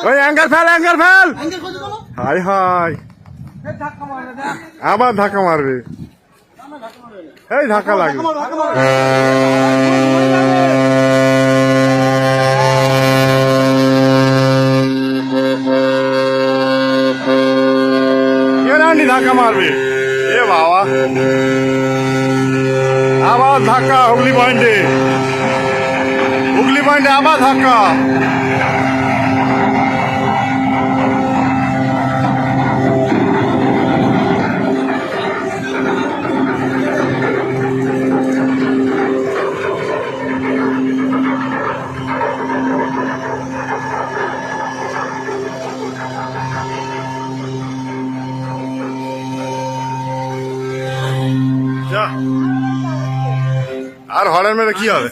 ওই angle fail, angle fail. High high, আবার ধাক্কা মারবে। এই ধাক্কা লাগে। ধাক্কা মারবে। এ বাবা, আবার ধাক্কা। হুগলি পয়েন্টে, হুগলি পয়েন্টে আবার ধাক্কা। আর হরেন মেরে কি হবে?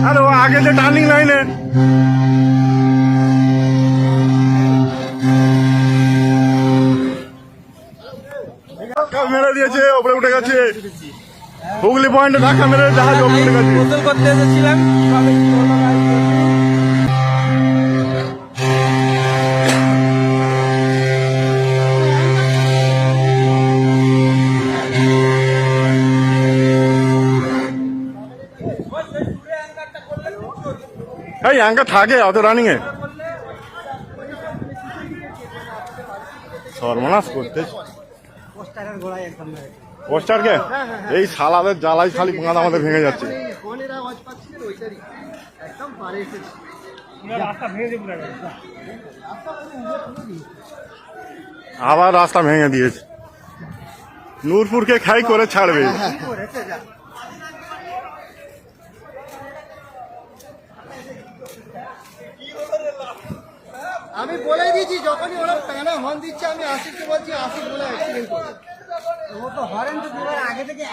আরে ও আগে যে টার্নিং লাইনে মেরে দিয়েছে, ওপরে উঠে গেছে। হুগলি পয়েন্টে ধাক্কা মেরে জাহাজ ওপরে উঠে গেছে। গোসল করতে এসেছিলাম, এই অ্যাঙ্কার থাকে অত রানিং এ? সর্বনাশ করতে পোস্টার কে এই শালাদের জ্বালাই খালি বাঁধ আমাদের ভেঙে যাচ্ছে। আবার রাস্তা ভেঙে দিয়েছে। নূরপুরকে খাই করে ছাড়বে। আমি বলে দিয়েছি, যখনই ওরা প্যানা হর্ন দিচ্ছে আমি আশিককে বলছি আশিক বলে অ্যাক্সিডেন্ট করে। ও তো হরেন তো দুবার আগে থেকে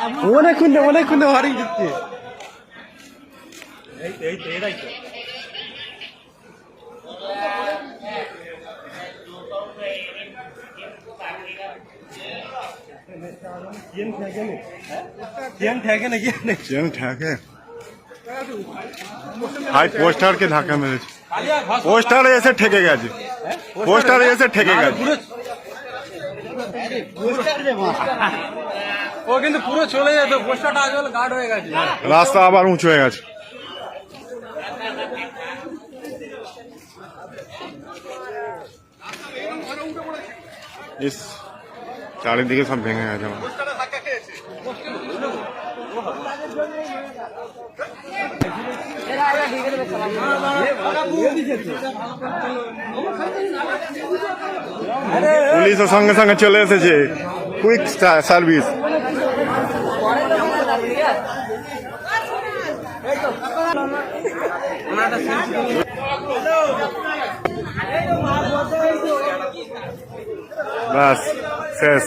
অনেকক্ষণ হরিং দিচ্ছে। এরাই তো ভাই পোস্টারকে ধাক্কা মেরেছে। পোস্টারে এসে ঠেকে গেছে, পোস্টারে এসে ঠেকে গেছে। ও কিন্তু পুরো চলে যেত, পোস্টারটা আগে গার্ড হয়ে গেছে। রাস্তা আবার উঁচু হয়ে গেছে। ইস, চারিদিকে সব ভেঙে গেছে। পুলিশের সঙ্গে সঙ্গে চলে এসেছে, কুইক সার্ভিস। বাস শেষ।